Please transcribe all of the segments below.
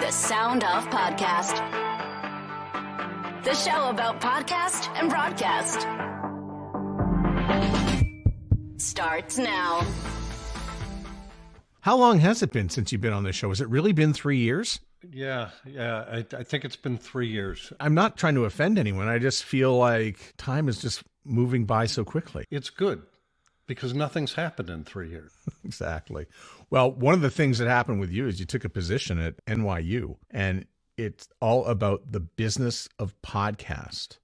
The Sound Off Podcast. The show about podcast and broadcast. Starts now. How long has it been since you've been on this show? Has it really been 3 years? Yeah. I think it's been 3 years. I'm not trying to offend anyone. I just feel like time is just moving by so quickly. It's good because nothing's happened in 3 years. Exactly. Well, one of the things that happened with you is you took a position at NYU, and it's all about the business of podcast.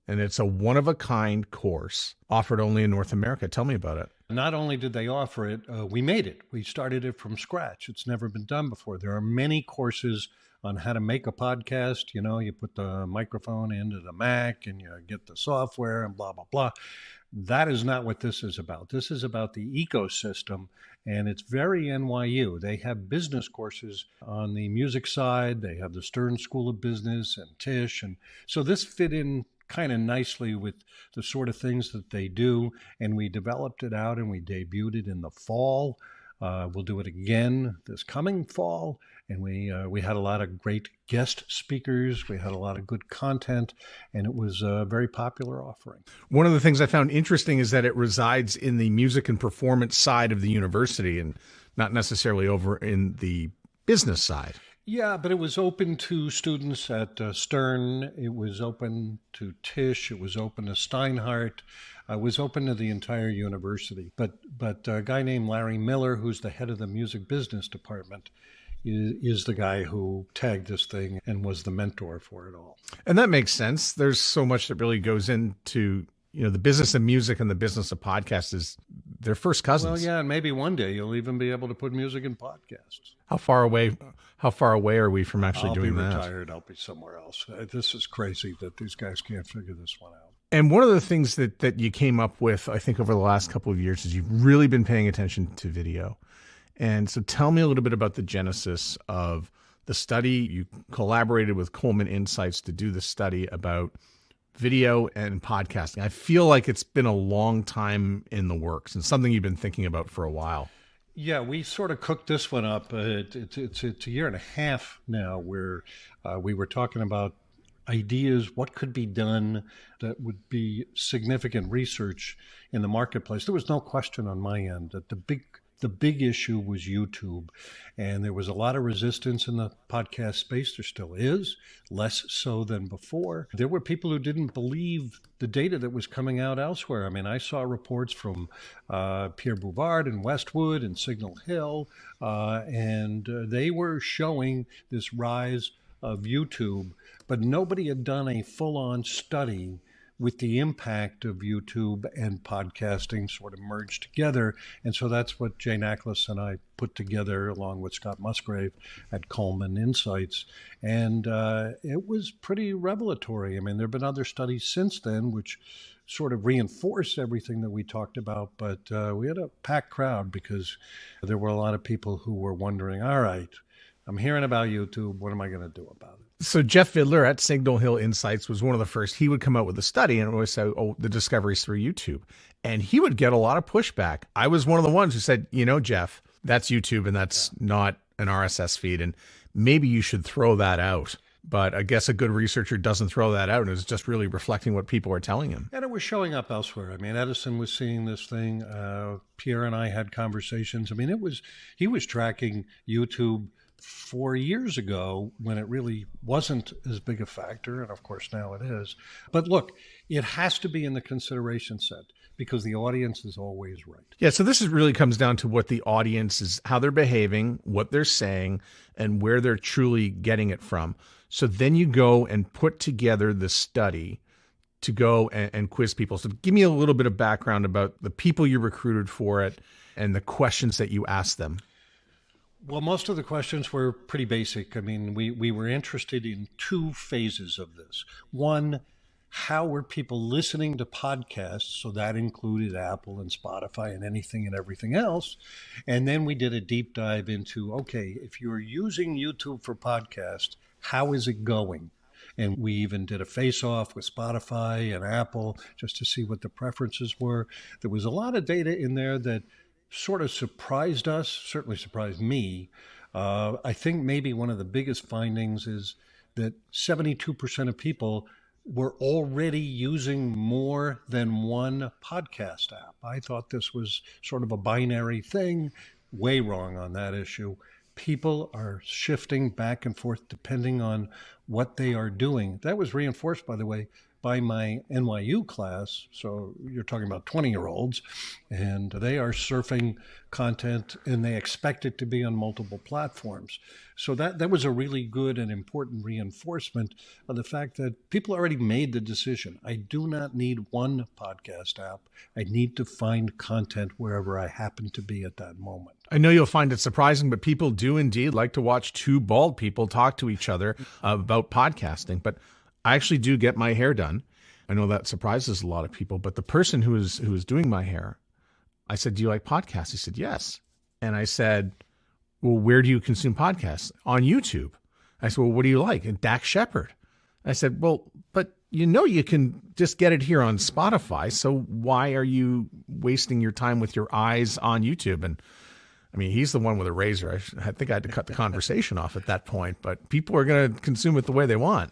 And it's a one-of-a-kind course offered only in North America. Tell me about it. Not only did they offer it, we made it. We started it from scratch. It's never been done before. There are many courses on how to make a podcast. You know, you put the microphone into the Mac and you get the software and blah, blah, blah. That is not what this is about. This is about the ecosystem, and it's very NYU. They have business courses on the music side. They have the Stern School of Business and Tisch. And so this fit in kind of nicely with the sort of things that they do. And we developed it out and we debuted it in the fall. We'll do it again this coming fall. And we had a lot of great guest speakers. We had a lot of good content, and it was a very popular offering. One of the things I found interesting is that it resides in the music and performance side of the university and not necessarily over in the business side. Yeah, but it was open to students at Stern. It was open to Tisch. It was open to Steinhardt. It was open to the entire university. But a guy named Larry Miller, who's the head of the music business department, is the guy who tagged this thing and was the mentor for it all. And that makes sense. There's so much that really goes into, you know, the business of music and the business of podcasts is their first cousins. Well, yeah, and maybe one day you'll even be able to put music in podcasts. How far away are we from actually doing that? I'll be retired. I'll be somewhere else. This is crazy that these guys can't figure this one out. And one of the things that you came up with, I think, over the last couple of years is you've really been paying attention to video. And so tell me a little bit about the genesis of the study. You collaborated with Coleman Insights to do the study about video and podcasting. I feel like it's been a long time in the works and something you've been thinking about for a while. Yeah, we sort of cooked this one up. It's a year and a half now where we were talking about ideas, what could be done that would be significant research in the marketplace. There was no question on my end that the big issue was YouTube, and there was a lot of resistance in the podcast space. There still is, less so than before. There were people who didn't believe the data that was coming out elsewhere. I mean, I saw reports from Pierre Bouvard and Westwood and Signal Hill, and they were showing this rise of YouTube, but nobody had done a full-on study with the impact of YouTube and podcasting sort of merged together. And so that's what Jay Nachlis and I put together along with Scott Musgrave at Coleman Insights. And it was pretty revelatory. I mean, there have been other studies since then which sort of reinforce everything that we talked about, but we had a packed crowd because there were a lot of people who were wondering, all right, I'm hearing about YouTube. What am I going to do about it? So Jeff Vidler at Signal Hill Insights was one of the first. He would come out with a study and it would say, oh, the discoveries through YouTube. And he would get a lot of pushback. I was one of the ones who said, you know, Jeff, that's YouTube and that's not an RSS feed. And maybe you should throw that out. But I guess a good researcher doesn't throw that out. And it's just really reflecting what people are telling him. And it was showing up elsewhere. I mean, Edison was seeing this thing. Pierre and I had conversations. I mean, he was tracking YouTube 4 years ago when it really wasn't as big a factor. And of course now it is. But look, it has to be in the consideration set because the audience is always right. Yeah. So this really comes down to what the audience is, how they're behaving, what they're saying, and where they're truly getting it from. So then you go and put together the study to go and quiz people. So give me a little bit of background about the people you recruited for it and the questions that you asked them. Well, most of the questions were pretty basic. I mean, we were interested in two phases of this. One, how were people listening to podcasts? So that included Apple and Spotify and anything and everything else. And then we did a deep dive into, okay, if you're using YouTube for podcasts, how is it going? And we even did a face-off with Spotify and Apple just to see what the preferences were. There was a lot of data in there that sort of surprised us, certainly surprised me, I think maybe one of the biggest findings is that 72% of people were already using more than one podcast app. I thought this was sort of a binary thing. Way wrong on that issue. People are shifting back and forth depending on what they are doing. That was reinforced, by the way, by my NYU class. So you're talking about 20-year-olds, and they are surfing content and they expect it to be on multiple platforms. So that was a really good and important reinforcement of the fact that people already made the decision. I do not need one podcast app. I need to find content wherever I happen to be at that moment. I know you'll find it surprising, but people do indeed like to watch two bald people talk to each other about podcasting. But I actually do get my hair done. I know that surprises a lot of people, but the person who was doing my hair, I said, "Do you like podcasts?" He said, "Yes." And I said, "Well, where do you consume podcasts?" "On YouTube." I said, "Well, what do you like?" "And Dak Shepard." I said, "Well, but you can just get it here on Spotify. So why are you wasting your time with your eyes on YouTube?" And I mean, he's the one with a razor. I think I had to cut the conversation off at that point, but people are going to consume it the way they want.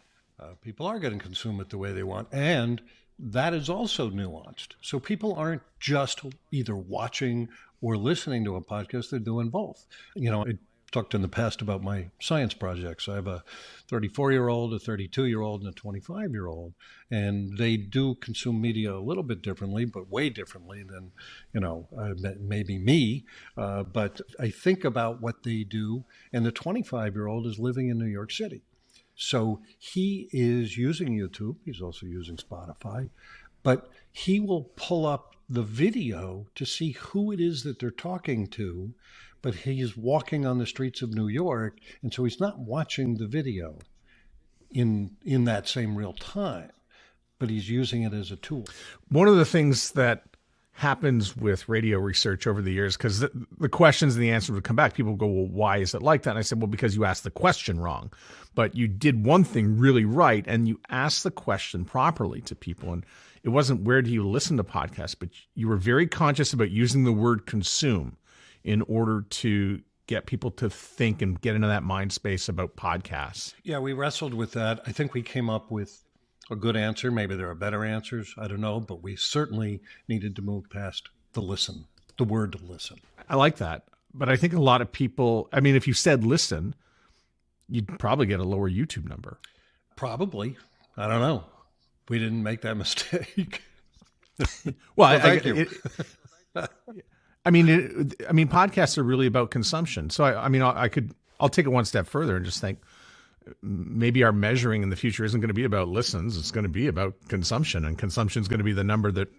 People are going to consume it the way they want. And that is also nuanced. So people aren't just either watching or listening to a podcast. They're doing both. I talked in the past about my science projects. I have a 34-year-old, a 32-year-old, and a 25-year-old. And they do consume media a little bit differently, but way differently than, maybe me. But I think about what they do. And the 25-year-old is living in New York City. So he is using YouTube. He's also using Spotify, but he will pull up the video to see who it is that they're talking to, but he is walking on the streets of New York, and so he's not watching the video in that same real time, but he's using it as a tool. One of the things that happens with radio research over the years, because the questions and the answers would come back. People would go, "Well, why is it like that?" And I said, "Well, because you asked the question wrong, but you did one thing really right, and you asked the question properly to people. And it wasn't where do you listen to podcasts, but you were very conscious about using the word consume in order to get people to think and get into that mind space about podcasts." Yeah, we wrestled with that. I think we came up with a good answer. Maybe there are better answers. I don't know. But we certainly needed to move past the word to listen. I like that. But I think a lot of people, I mean, if you said listen, you'd probably get a lower YouTube number. Probably. I don't know. We didn't make that mistake. Well, thank you. I mean, podcasts are really about consumption. So I'll take it one step further and just think, maybe our measuring in the future isn't going to be about listens. It's going to be about consumption, and consumption is going to be the number that,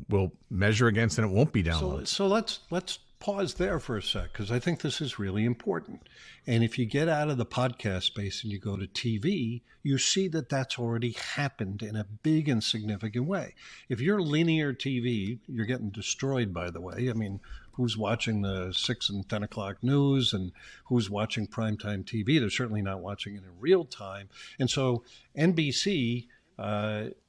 we'll measure against, and it won't be downloads. So let's pause there for a sec, because I think this is really important. And if you get out of the podcast space and you go to TV, you see that that's already happened in a big and significant way. If you're linear TV, you're getting destroyed, by the way. I mean, who's watching the 6 and 10 o'clock news, and who's watching primetime TV? They're certainly not watching it in real time. And so NBC,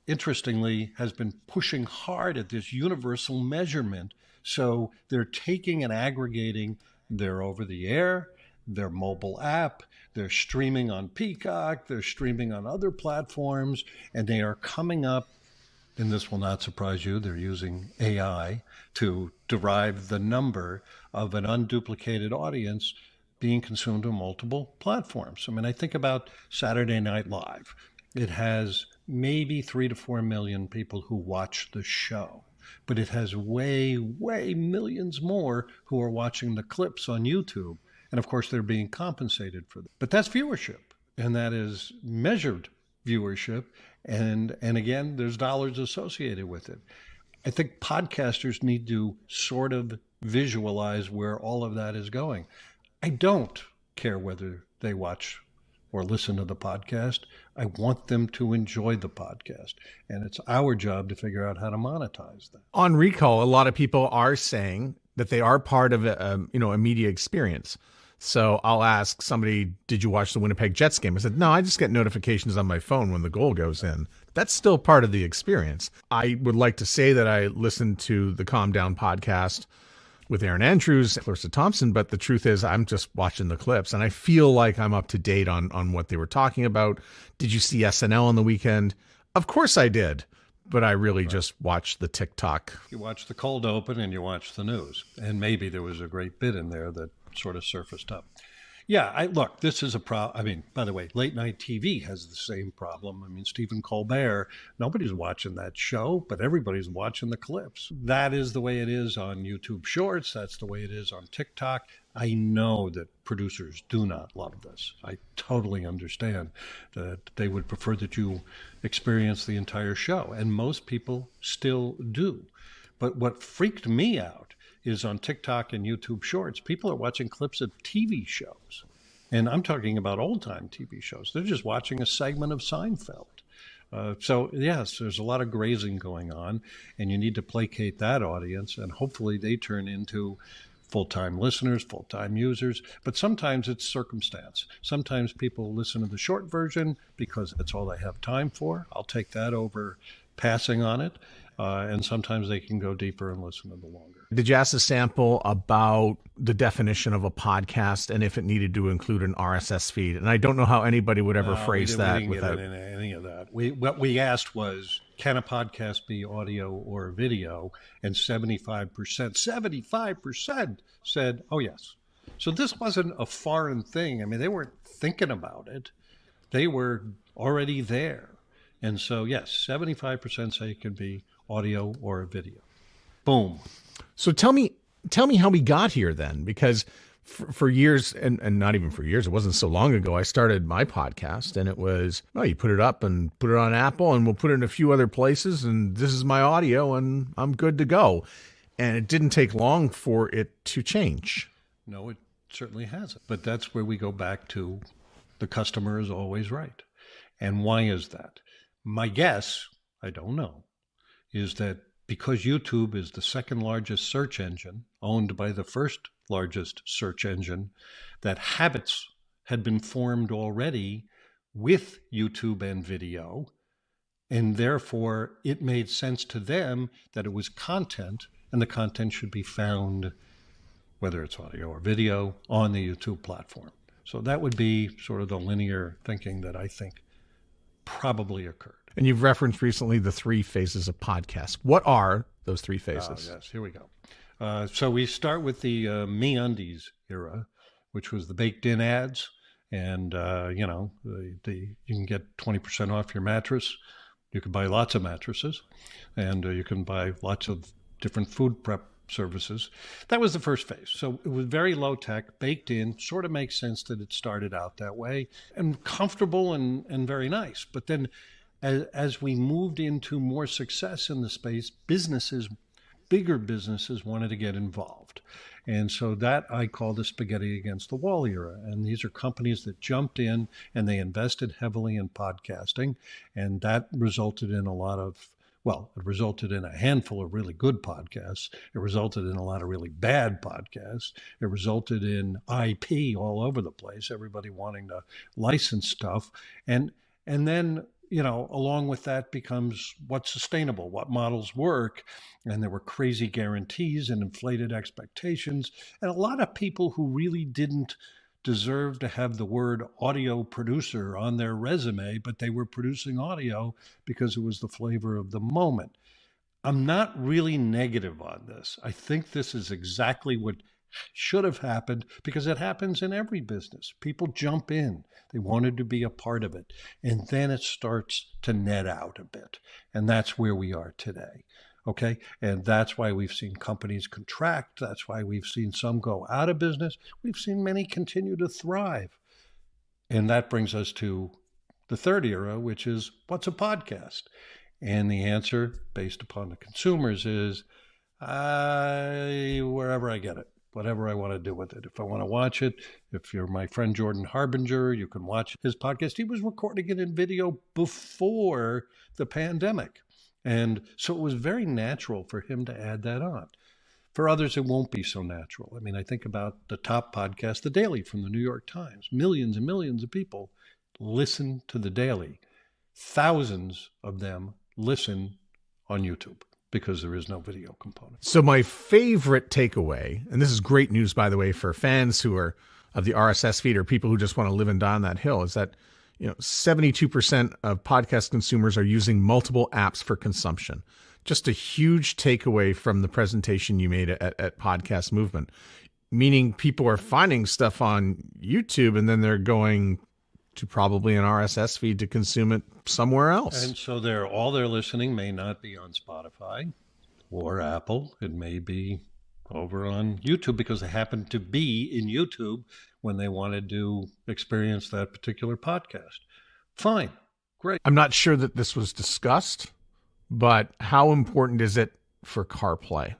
interestingly, has been pushing hard at this universal measurement. So they're taking and aggregating their over-the-air, their mobile app, they're streaming on Peacock, they're streaming on other platforms, and they are coming up, and this will not surprise you, they're using AI to derive the number of an unduplicated audience being consumed on multiple platforms. I mean, I think about Saturday Night Live. It has maybe 3 to 4 million people who watch the show, but it has way millions more who are watching the clips on YouTube. And of course, they're being compensated for that. But that's viewership, and that is measured viewership. And again, there's dollars associated with it. I think podcasters need to sort of visualize where all of that is going. I don't care whether they watch or listen to the podcast. I want them to enjoy the podcast. And it's our job to figure out how to monetize that. On Recall, a lot of people are saying that they are part of a media experience. So I'll ask somebody, "Did you watch the Winnipeg Jets game?" I said, "No, I just get notifications on my phone when the goal goes in." That's still part of the experience. I would like to say that I listened to the Calm Down podcast with Aaron Andrews, Clarissa Thompson, but the truth is I'm just watching the clips and I feel like I'm up to date on what they were talking about. Did you see SNL on the weekend? Of course I did, but I really just watched the TikTok. You watch the cold open and you watch the news, and maybe there was a great bit in there that sort of surfaced up. Yeah, look, this is a problem. I mean, by the way, late night TV has the same problem. I mean, Stephen Colbert, nobody's watching that show, but everybody's watching the clips. That is the way it is on YouTube Shorts. That's the way it is on TikTok. I know that producers do not love this. I totally understand that they would prefer that you experience the entire show, and most people still do. But what freaked me out is on TikTok and YouTube Shorts, people are watching clips of TV shows. And I'm talking about old-time TV shows. They're just watching a segment of Seinfeld. So, yes, there's a lot of grazing going on, and you need to placate that audience, and hopefully they turn into full-time listeners, full-time users. But sometimes it's circumstance. Sometimes people listen to the short version because that's all they have time for. I'll take that over passing on it. And sometimes they can go deeper and listen to the longer. Did you ask the sample about the definition of a podcast and if it needed to include an RSS feed? And I don't know how anybody would ever phrase that we didn't without get into any of that. What we asked was, can a podcast be audio or video? And 75% said, oh, yes. So this wasn't a foreign thing. I mean, they weren't thinking about it. They were already there. And so, yes, 75% say it can be audio or a video. Boom. So tell me how we got here then, because for years, and not even for years, it wasn't so long ago, I started my podcast and it was, you put it up and put it on Apple and we'll put it in a few other places and this is my audio and I'm good to go. And it didn't take long for it to change. No, it certainly hasn't. But that's where we go back to the customer is always right. And why is that? My guess, I don't know, is that because YouTube is the second largest search engine, owned by the first largest search engine, that habits had been formed already with YouTube and video, and therefore it made sense to them that it was content, and the content should be found, whether it's audio or video, on the YouTube platform. So that would be sort of the linear thinking that I think probably occurred. And you've referenced recently the 3 phases of podcasts. What are those 3 phases? Yes, here we go. So we start with the MeUndies era, which was the baked-in ads. And, you can get 20% off your mattress. You can buy lots of mattresses. And you can buy lots of different food prep services. That was the first phase. So it was very low tech, baked in, sort of makes sense that it started out that way, and comfortable and very nice. But then as we moved into more success in the space, bigger businesses wanted to get involved. And so that I call the spaghetti against the wall era. And these are companies that jumped in and they invested heavily in podcasting. And that resulted in it resulted in a handful of really good podcasts. It resulted in a lot of really bad podcasts. It resulted in IP all over the place, everybody wanting to license stuff. And then, along with that becomes what's sustainable, what models work. And there were crazy guarantees and inflated expectations. And a lot of people who really didn't deserve to have the word audio producer on their resume, but they were producing audio because it was the flavor of the moment. I'm not really negative on this. I think this is exactly what should have happened because it happens in every business. People jump in. They wanted to be a part of it. And then it starts to net out a bit. And that's where we are today. Okay. And that's why we've seen companies contract. That's why we've seen some go out of business. We've seen many continue to thrive. And that brings us to the third era, which is what's a podcast? And the answer, based upon the consumers, is wherever I get it, whatever I want to do with it. If I want to watch it, if you're my friend Jordan Harbinger, you can watch his podcast. He was recording it in video before the pandemic. And so it was very natural for him to add that on. For others, it won't be so natural. I mean, I think about the top podcast, The Daily from the New York Times. Millions and millions of people listen to The Daily. Thousands of them listen on YouTube. because there is no video component. So my favorite takeaway, and this is great news, by the way, for fans who are of the RSS feed or people who just want to live and die on that hill, is that 72% of podcast consumers are using multiple apps for consumption. Just a huge takeaway from the presentation you made at Podcast Movement, meaning people are finding stuff on YouTube and then they're going to probably an RSS feed to consume it somewhere else. And so all their listening may not be on Spotify or Apple. It may be over on YouTube because they happen to be in YouTube when they wanted to experience that particular podcast. Fine. Great. I'm not sure that this was discussed, but how important is it for CarPlay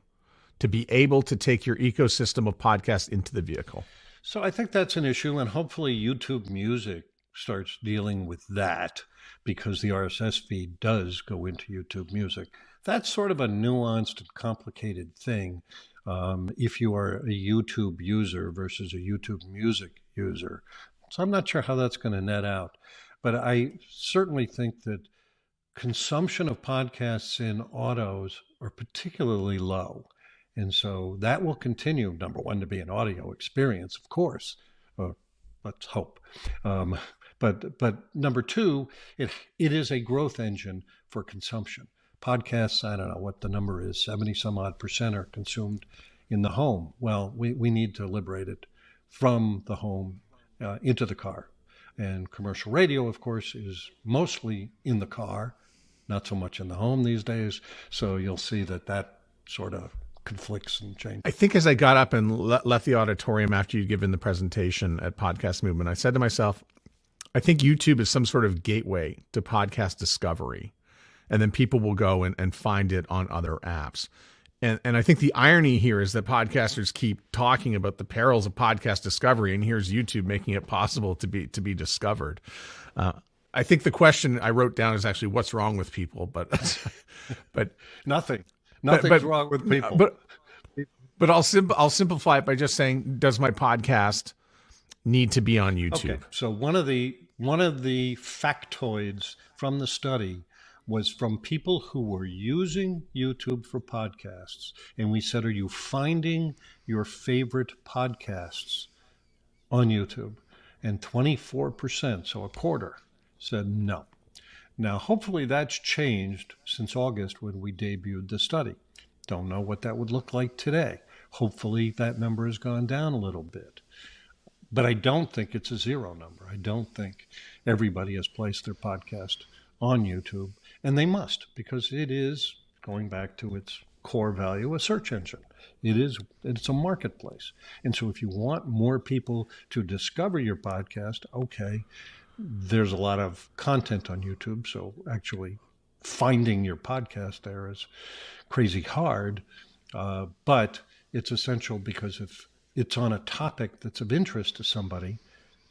to be able to take your ecosystem of podcasts into the vehicle? So I think that's an issue, and hopefully YouTube Music starts dealing with that because the RSS feed does go into YouTube Music. That's sort of a nuanced and complicated thing if you are a YouTube user versus a YouTube Music user. So I'm not sure how that's going to net out. But I certainly think that consumption of podcasts in autos are particularly low. And so that will continue, number one, to be an audio experience, of course. Let's hope. But number two, it is a growth engine for consumption. Podcasts, I don't know what the number is, 70 some odd percent are consumed in the home. Well, we need to liberate it from the home into the car. And commercial radio, of course, is mostly in the car, not so much in the home these days. So you'll see that sort of conflicts and changes. I think as I got up and left the auditorium after you'd given the presentation at Podcast Movement, I said to myself, I think YouTube is some sort of gateway to podcast discovery. And then people will go and find it on other apps. And I think the irony here is that podcasters keep talking about the perils of podcast discovery, and here's YouTube making it possible to be discovered. I think the question I wrote down is actually what's wrong with people, but Nothing's wrong with people. But I'll simplify it by just saying, does my podcast need to be on YouTube? Okay. So one of the factoids from the study was from people who were using YouTube for podcasts. And we said, are you finding your favorite podcasts on YouTube? And 24%, so a quarter, said no. Now, hopefully that's changed since August when we debuted the study. Don't know what that would look like today. Hopefully that number has gone down a little bit. But I don't think it's a zero number. I don't think everybody has placed their podcast on YouTube. And they must, because it is, going back to its core value, a search engine. It's a marketplace. And so if you want more people to discover your podcast, okay, there's a lot of content on YouTube. So actually finding your podcast there is crazy hard. But it's essential because if it's on a topic that's of interest to somebody,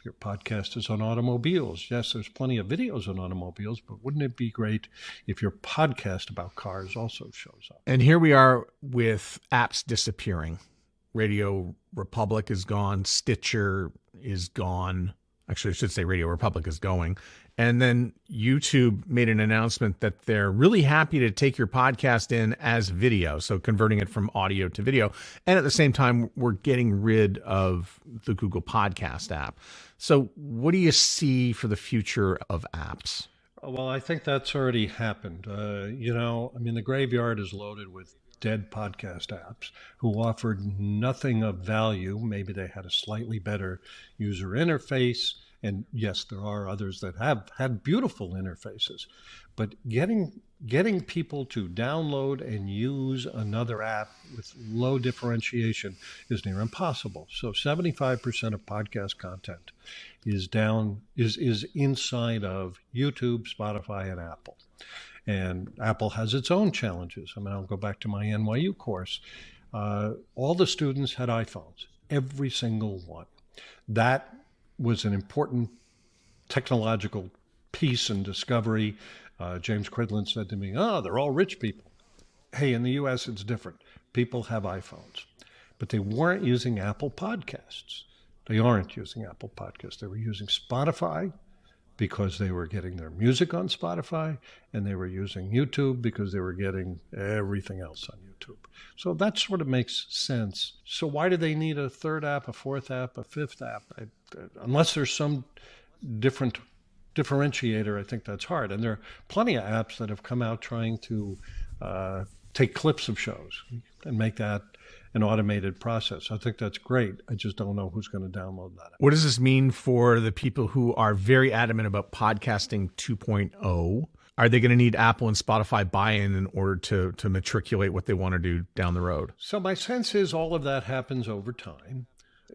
your podcast is on automobiles. Yes, there's plenty of videos on automobiles, but wouldn't it be great if your podcast about cars also shows up? And here we are with apps disappearing. Radio Republic is gone. Stitcher is gone. Actually, I should say Radio Republic is going. And then YouTube made an announcement that they're really happy to take your podcast in as video, so converting it from audio to video. And at the same time, we're getting rid of the Google Podcast app. So what do you see for the future of apps? Well, I think that's already happened. The graveyard is loaded with dead podcast apps who offered nothing of value. Maybe they had a slightly better user interface. And yes, there are others that have had beautiful interfaces, but getting people to download and use another app with low differentiation is near impossible. So 75% of podcast content is inside of YouTube, Spotify, and Apple. And Apple has its own challenges. I'll go back to my NYU course. All the students had iPhones, every single one. That was an important technological piece and discovery. James Cridland said to me, they're all rich people. Hey, in the US, it's different. People have iPhones, but they weren't using Apple Podcasts. They aren't using Apple Podcasts. They were using Spotify, because they were getting their music on Spotify, and they were using YouTube because they were getting everything else on YouTube. So that sort of makes sense. So why do they need a third app, a fourth app, a fifth app? Unless there's some different differentiator, I think that's hard. And there are plenty of apps that have come out trying to take clips of shows and make that an automated process. I think that's great. I just don't know who's going to download that. What does this mean for the people who are very adamant about podcasting 2.0? Are they going to need Apple and Spotify buy-in in order to matriculate what they want to do down the road? So my sense is all of that happens over time.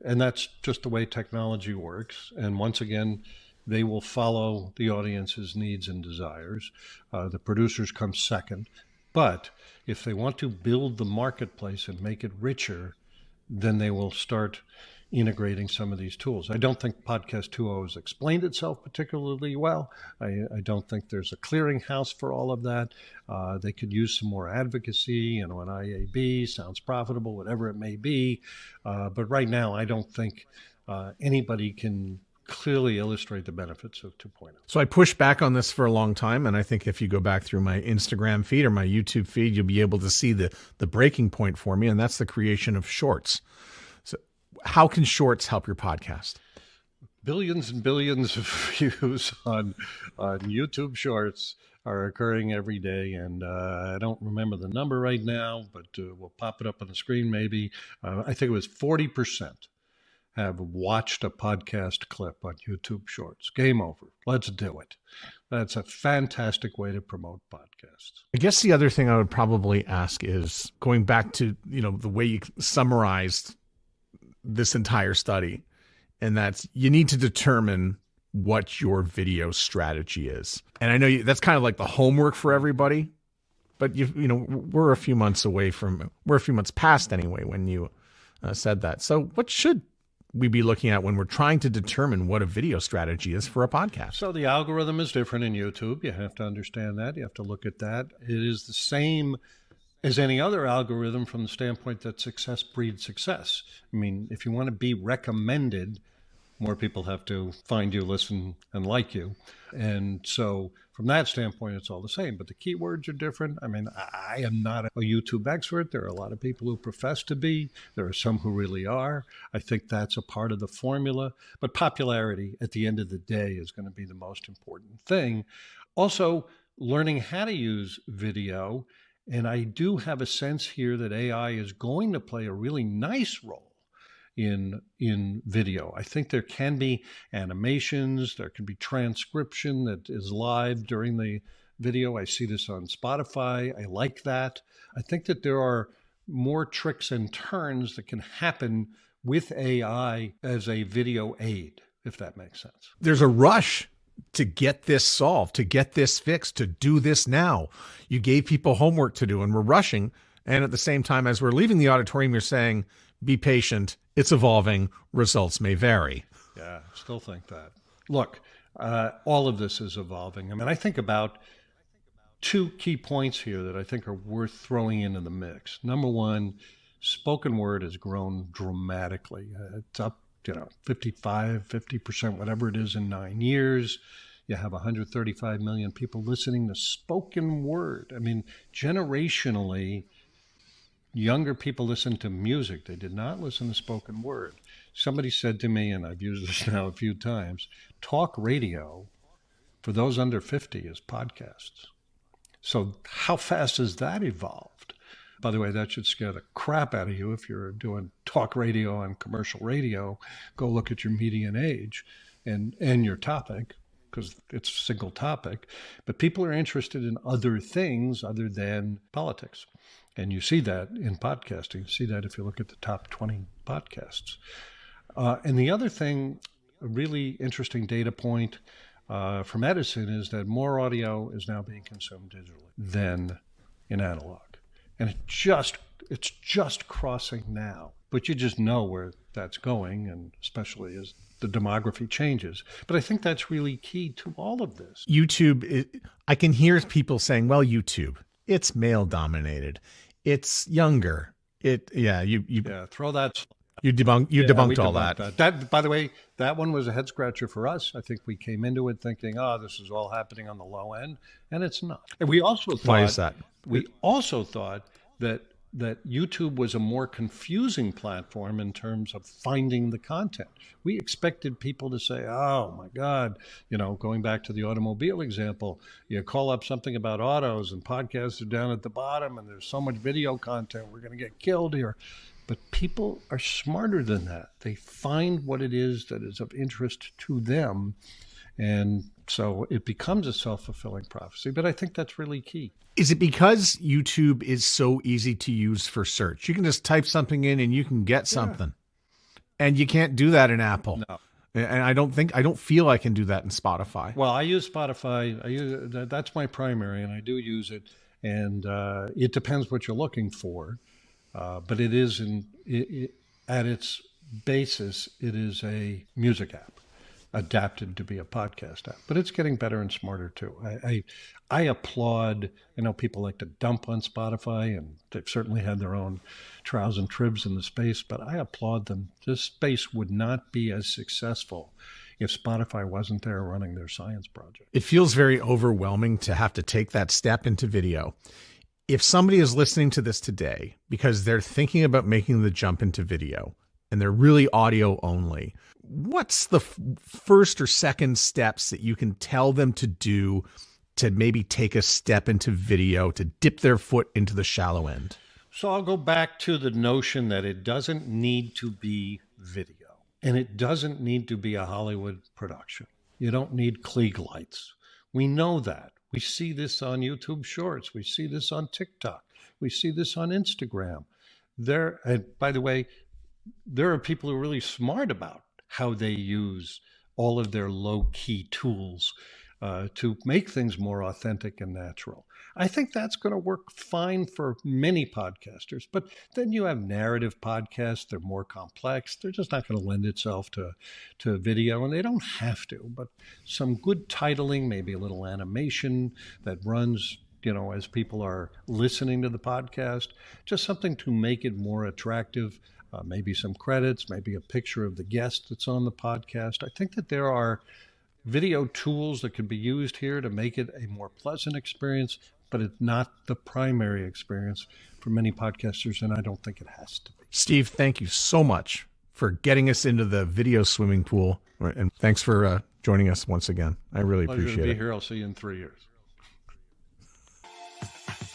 And that's just the way technology works. And once again, they will follow the audience's needs and desires. The producers come second. But if they want to build the marketplace and make it richer, then they will start integrating some of these tools. I don't think Podcast 2.0 has explained itself particularly well. I don't think there's a clearinghouse for all of that. They could use some more advocacy, an IAB, sounds profitable, whatever it may be. But right now, I don't think anybody can clearly illustrate the benefits of 2.0. So I pushed back on this for a long time, and I think if you go back through my Instagram feed or my YouTube feed, you'll be able to see the breaking point for me, and that's the creation of shorts. So how can shorts help your podcast? Billions and billions of views on YouTube shorts are occurring every day, and I don't remember the number right now, but we'll pop it up on the screen maybe. I think it was 40% have watched a podcast clip on YouTube Shorts. Game over. Let's do it. That's a fantastic way to promote podcasts. I guess the other thing I would probably ask is going back to, the way you summarized this entire study, and that's you need to determine what your video strategy is. And I know that's kind of like the homework for everybody, but we're a few months past anyway when you said that. So what should we be looking at when we're trying to determine what a video strategy is for a podcast? So the algorithm is different in YouTube. You have to understand that. You have to look at that. It is the same as any other algorithm from the standpoint that success breeds success. I mean, if you want to be recommended, more people have to find you, listen, and like you. And so from that standpoint, it's all the same. But the keywords are different. I mean, I am not a YouTube expert. There are a lot of people who profess to be. There are some who really are. I think that's a part of the formula. But popularity, at the end of the day, is going to be the most important thing. Also, learning how to use video. And I do have a sense here that AI is going to play a really nice role in video. I think there can be animations, there can be transcription that is live during the video. I see this on Spotify. I like that. I think that there are more tricks and turns that can happen with AI as a video aid, if that makes sense. There's a rush to get this solved, to get this fixed, to do this now. You gave people homework to do and we're rushing. And at the same time, as we're leaving the auditorium, you're saying, be patient. It's evolving. Results may vary. Yeah, still think that. Look, all of this is evolving. I mean, I think about two key points here that I think are worth throwing into the mix. Number one, spoken word has grown dramatically. It's up, 50%, whatever it is in 9 years. You have 135 million people listening to spoken word. I mean, generationally, younger people listen to music. They did not listen to spoken word. Somebody said to me, and I've used this now a few times, talk radio for those under 50 is podcasts. So how fast has that evolved? By the way, that should scare the crap out of you if you're doing talk radio on commercial radio. Go look at your median age and your topic, because it's a single topic. But people are interested in other things other than politics. And you see that in podcasting. You see that if you look at the top 20 podcasts. And the other thing, a really interesting data point from Edison is that more audio is now being consumed digitally than in analog. And it's just crossing now. But you just know where that's going, and especially as the demography changes. But I think that's really key to all of this. YouTube, I can hear people saying, well, YouTube, it's male dominated. It's younger. Yeah, throw that. You debunked all that. That, by the way, that one was a head scratcher for us. I think we came into it thinking, this is all happening on the low end, and it's not. And we also thought, why is that? We also thought that YouTube was a more confusing platform in terms of finding the content. We expected people to say, oh my God, going back to the automobile example, you call up something about autos and podcasts are down at the bottom and there's so much video content, we're going to get killed here. But people are smarter than that. They find what it is that is of interest to them. And so it becomes a self-fulfilling prophecy. But I think that's really key. Is it because YouTube is so easy to use for search? You can just type something in and you can get something. And you can't do that in Apple. No. And I don't feel I can do that in Spotify. Well, I use Spotify. That's my primary, and I do use it. And it depends what you're looking for. But it is at its basis, it is a music app adapted to be a podcast app. But it's getting better and smarter too. I applaud. I know people like to dump on Spotify, and they've certainly had their own trials and tribs in the space. But I applaud them. This space would not be as successful if Spotify wasn't there running their science project. It feels very overwhelming to have to take that step into video. If somebody is listening to this today because they're thinking about making the jump into video and they're really audio only, what's the first or second steps that you can tell them to do to maybe take a step into video, to dip their foot into the shallow end? So I'll go back to the notion that it doesn't need to be video and it doesn't need to be a Hollywood production. You don't need Klieg lights. We know that. We see this on YouTube Shorts. We see this on TikTok. We see this on Instagram. And by the way, there are people who are really smart about how they use all of their low-key tools to make things more authentic and natural. I think that's going to work fine for many podcasters. But then you have narrative podcasts. They're more complex. They're just not going to lend itself to video, and they don't have to. But some good titling, maybe a little animation that runs, as people are listening to the podcast, just something to make it more attractive. Maybe some credits, maybe a picture of the guest that's on the podcast. I think that there are video tools that can be used here to make it a more pleasant experience, but it's not the primary experience for many podcasters, and I don't think it has to be. Steve, thank you so much for getting us into the video swimming pool, and thanks for joining us once again. I really appreciate it. Pleasure to be here. I'll see you in 3 years.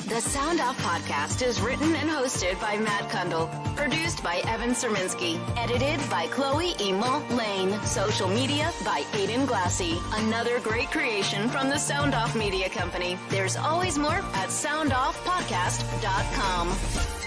The Sound Off Podcast is written and hosted by Matt Kundle. Produced by Evan Serminski. Edited by Chloe Emo Lane. Social media by Aiden Glassy. Another great creation from the Sound Off Media Company. There's always more at soundoffpodcast.com.